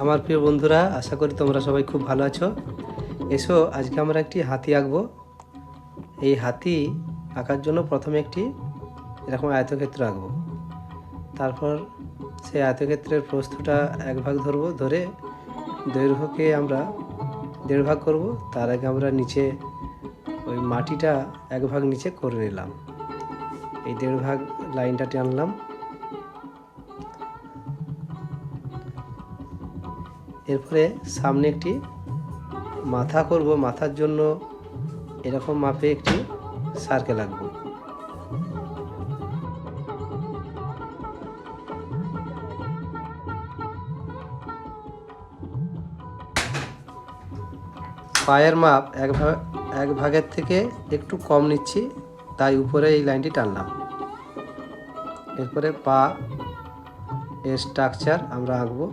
আমার প্রিয় বন্ধুরা, আশা করি তোমরা সবাই খুব ভালো আছো। এসো, আজকে আমরা একটি হাতি আঁকবো। এই হাতি আঁকার জন্য প্রথমে একটি এরকম আয়তক্ষেত্র আঁকবো। তারপর সেই আয়তক্ষেত্রের প্রস্থটা এক ভাগ ধরবো, ধরে দৈর্ঘ্যকে আমরা 1.5 ভাগ করব। তার আগে আমরা নিচে ওই মাটিটা এক ভাগ নিচে করে নিলাম। এই 1.5 ভাগ লাইনটা টানলাম। এরপরে সামনে একটি মাথা করব। মাথার জন্য এরকম মাপে একটি সার্কেল আঁকবো। পায়ের মাপ এক ভাগের থেকে একটু কম নিচ্ছি, তাই উপরে এই লাইনটি টানলাম। এরপরে পা এর স্ট্রাকচার আমরা আঁকবো।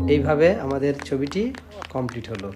এইভাবে আমাদের ছবিটি কমপ্লিট হলো।